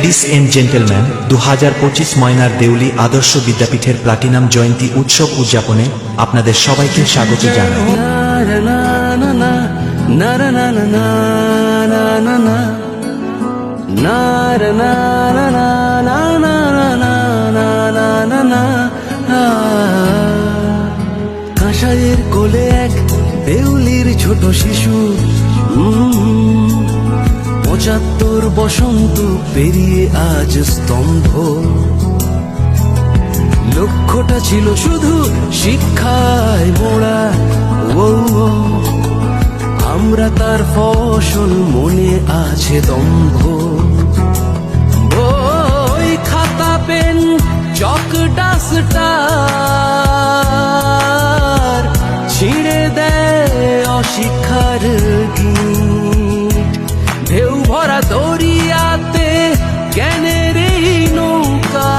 Ladies and gentleman, 2025 ময়নার দেউলি আদর্শ বিদ্যাপীঠের platinum জয়ন্তী উৎসব উদযাপনে আপনাদের সবাইকে স্বাগত জানাই। কাঁসাইয়ের কোলে এক দেউলির ছোট শিশু, 75 বসন্ত পেরিয়ে আজ স্তম্ভ। লক্ষ্যটা ছিল শুধু শিক্ষায় মোড়া, আমরা তার ফসল, মনে আছে দম্ভ। বই খাতা পেন চক ডাস্টার ছিঁড়ে দেয় অশিক্ষার গীত। ঢেউ ভরা দরিয়াতে জ্ঞানের এই নৌকা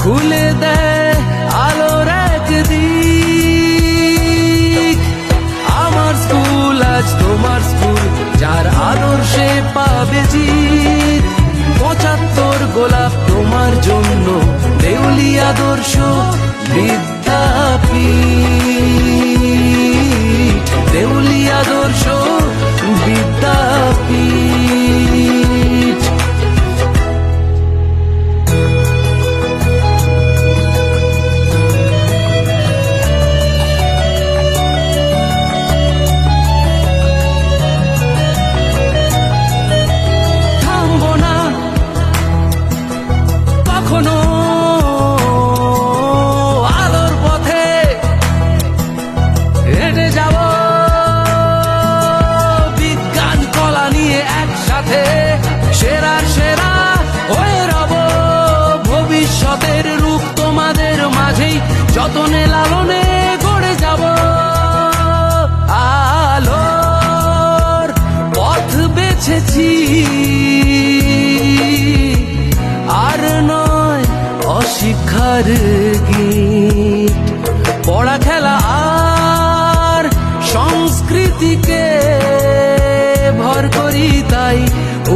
খুলে দেয় আলোর এক দিক। আমার স্কুল আজ তোমার স্কুল, যার আদর্শে পাবে জিত। 75 গোলাপ তোমার জন্য, দেউলি আদর্শ বিদ্যাপীঠ, দেউলি আদর্শ বিদ্যাপীঠ। থামবো না কখনো আলোর পথে, হেঁটে যাব বিজ্ঞান কলা নিয়ে একসাথে। সেরার সেরা হয়ে রব, ভবিষ্যতের রূপ তোমাদের মাঝেই যতনে লালনে গড়ে যাব। আলোর পথ বেছেছি, আর নয় অশিক্ষার গীত। পড়া খেলা আর সংস্কৃতিকে ভর করি, তাই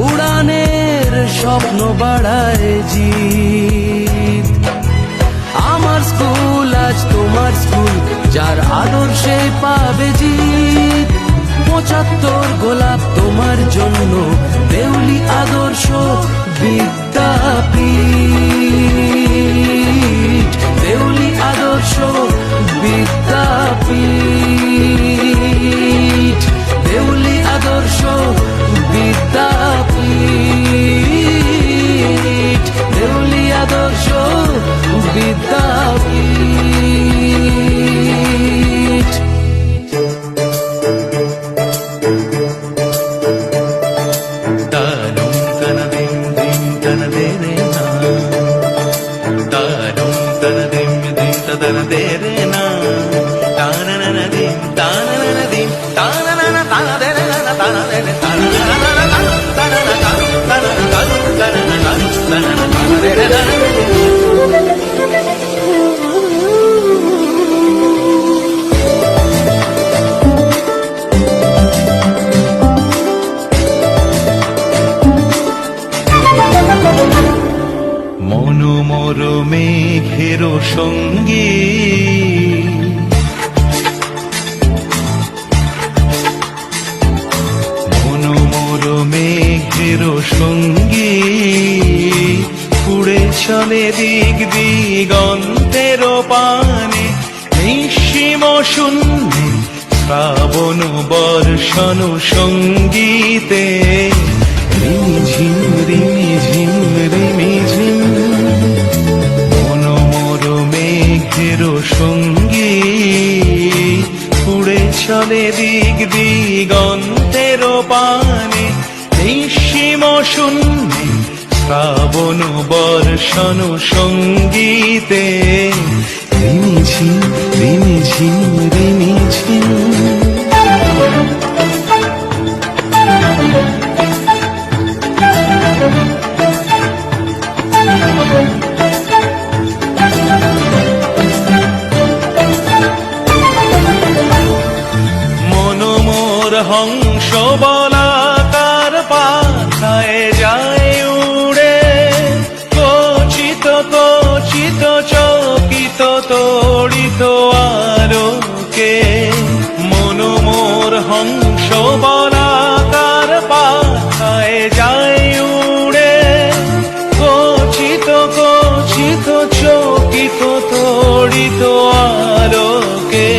উড়ানের স্বপ্ন বাড়ায় জিত। আমার স্কুল আজ তোমার স্কুল, যার আদর্শে পাবে জিত। 75 গোলাপ তোমার জন্য, দেউলি আদর্শ বিদ্যাপীঠ, দেউলি আদর্শ বিদ্যাপীঠ, দেউলি আদর্শ বিদ্যাপীঠ, দেউলি আদর্শ বিদ্যাপীঠ। মনোমর মেঘের সঙ্গী, মনোমর মেঘের সঙ্গী, উড়ে চলে দিক দিগন্তের পানে। নিঃসীম শূন্যে শ্রাবণ বর্ষণ সঙ্গীতে, রিমিঝিম রিমিঝিম রিমিঝিম। মনোমর মেঘের সঙ্গী, উড়ে চলে দিক দিগন্তের পানে। নিঃসীম শূন্যে শ্রাবণ বর্ষণ সঙ্গীতে, রিমিঝিম রিমিঝিম রিমিঝিম। হংস বলাকার পাথায় হংস বলাকার পাখায় যায় উড়ে, কচিত কচিত চকিত তড়িত আলোকে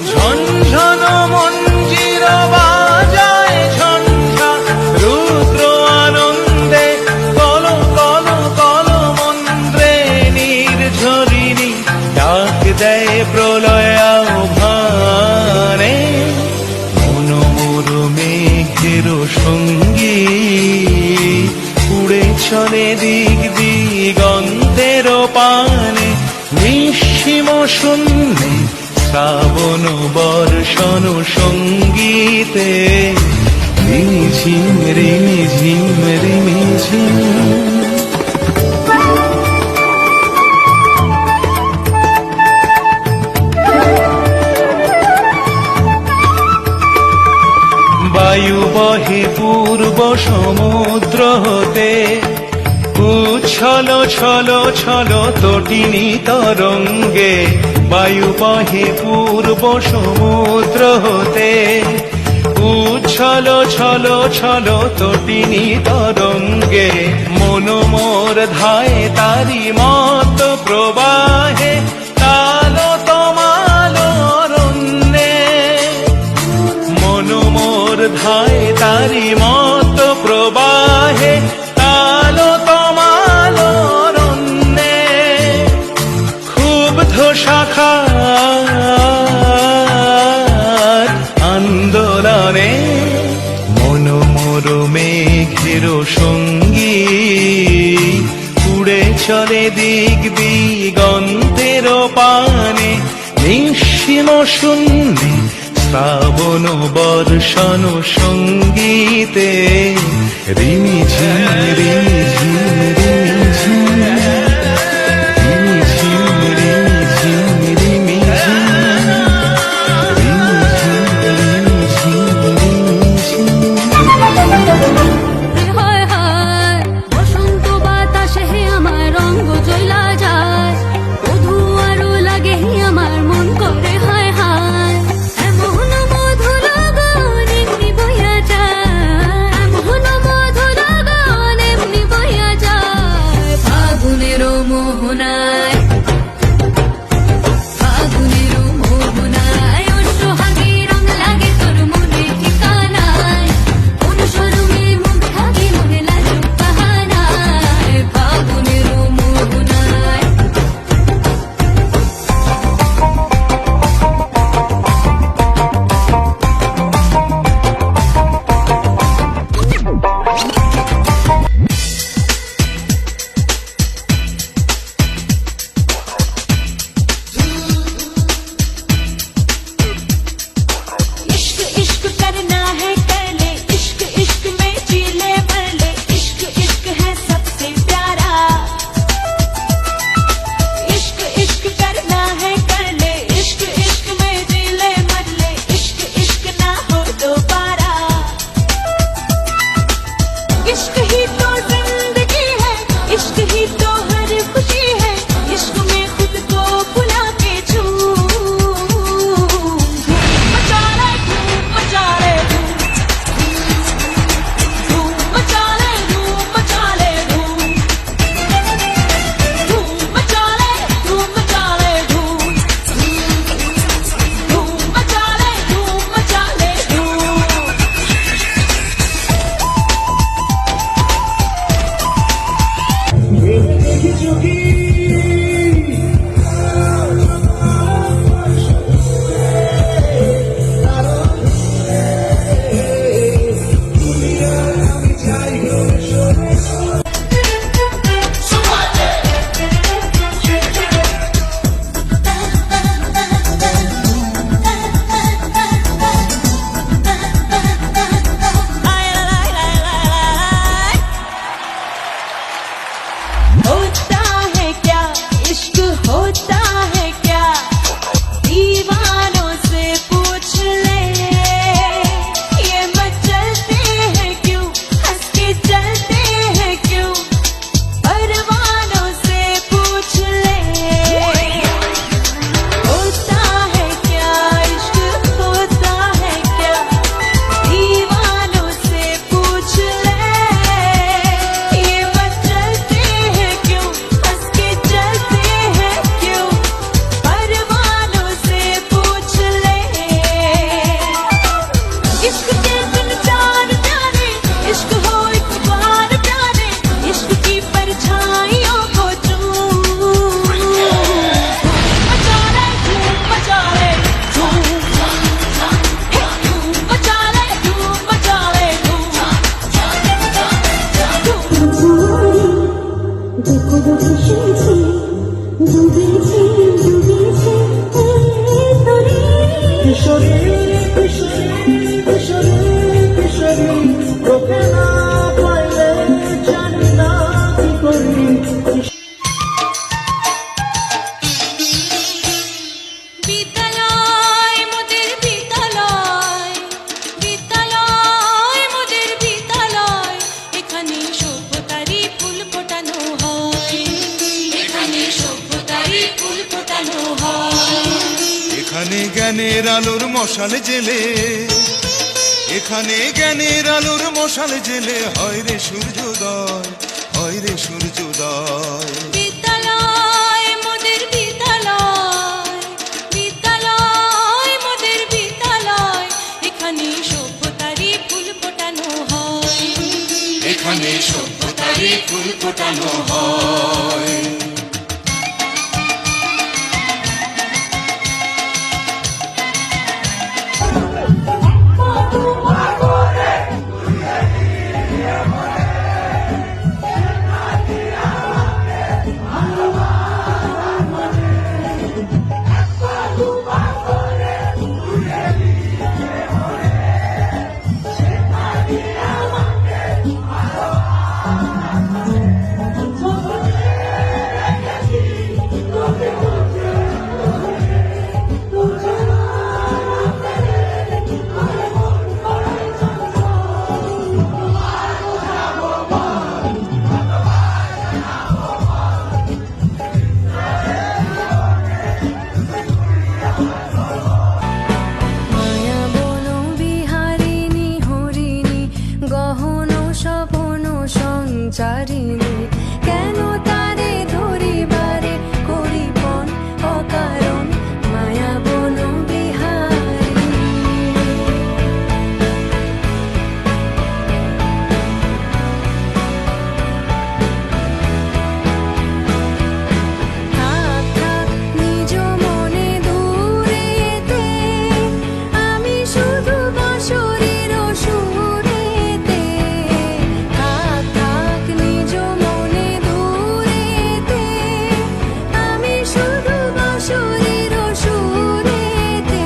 ঝনঝন মঞ্জির বাজায় ঝঞ্ঝা রুদ্র আনন্দে কল কল কল মন্ত্রে নির্ঝরিণী ডাক দেয় প্রলয় আহ্বানে। মনোমর মেঘের সঙ্গী উড়ে চলে দিক দিগন্তের পানে, নিঃসীম শূন্যে শ্রাবণ বর্ষণ সঙ্গীতে রিমিঝিম রিমিঝিম রিমিঝিম। বায়ু বহে পূর্ব সমুদ্র হতে, উচ্ছল ছল ছল তটিনী তরঙ্গে। বায়ু বহে পূর্ব সমুদ্র হতে, উচ্ছল ছল ছল তটিনী তরঙ্গে। মন মোর ধায় তারি মত প্রবাহে, তালো তমাল অরণ্যে। মন মোর ধায় তারি মত প্রবাহে, তালো তমাল অরণ্যে। ক্ষুব্ধ শাখার আন্দোলনে মন মোর মেঘের সঙ্গী উড়ে চলে দিক দিগন্তের পানে, নিঃসীম শূন্যে শ্রাবণ বর্ষণ সঙ্গীতে রিমিঝিম রিমিঝিম রিমিঝিম রিমিঝিম রিমিঝিম রিমিঝিম রিমিঝিম রিমিঝিম। হায় হায় বসন্ত বাতাসে আমার রঙ জ্বলা যায়, মধু আরো লাগে আমার মন করে হায় হায়। এমন মধু লাগন এমনি বইয়া যায়, এমন মধু লাগন এমনি দেখো ভেসেছে ডুবেছে ডুবেছে এই তরে কিশোরী কিশোরী কিশোরী কিশোরী তোকে না পাইলে জানি না কি করি বিদ্যালয় মোদের বিদ্যালয় বিদ্যালয় মোদের বিদ্যালয় এখানে সভ্যতারই ফুল ফোটানো হয় এখানে সভ্যতারই ফুল ফোটানো হয় এখানে জ্ঞানের আলোর মশাল জেলে এখানে জ্ঞানের আলোর মশাল জেলে হয় রে সূর্যোদয় হয় রে সূর্যোদয় বিদ্যালয় মোদের বিদ্যালয় বিদ্যালয় মোদের বিদ্যালয় এখানে সভ্যতারই ফুল ফোটানো হয় এখানে সভ্যতারই ফুল ফোটানো হয় মায়া বন বিহারিণী হরিণী গহন স্বপন সঞ্চারিণী কেন তারে ধরিবারে করিপন অকারণ মায়া বন বিহারিণী থাক থাক নিজ মনে দূরেতে আমি শুধু বাঁশরীর সুরেতে থাক থাক নিজ মনে দূরেতে আমি শুধু বাঁশরীর সুরেতে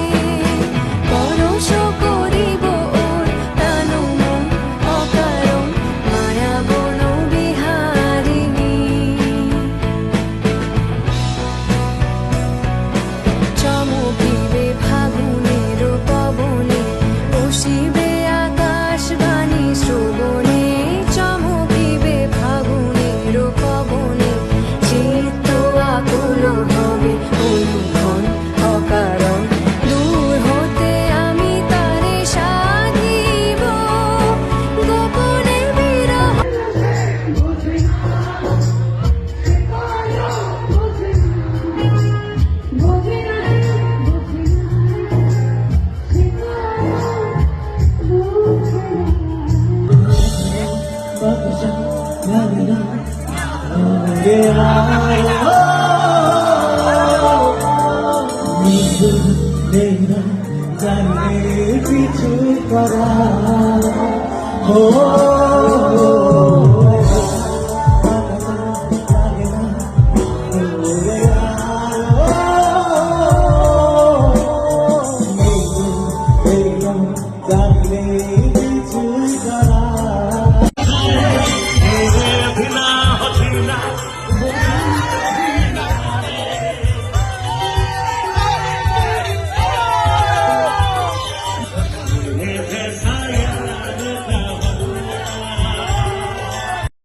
পরশ করিব ওর প্রাণ মন অকারণ মায়া বন বিহারিণী চমকিবে ফাগুনের পবনে বসিবে আকাশবাণী শ্রবণে চমকিবে ফাগুনের পবনে চিত্ত আকুল হবে অনুক্ষণ অকারণ দূর হতে আমি তারে সাধিব গোপনে বিরহ পিছু করা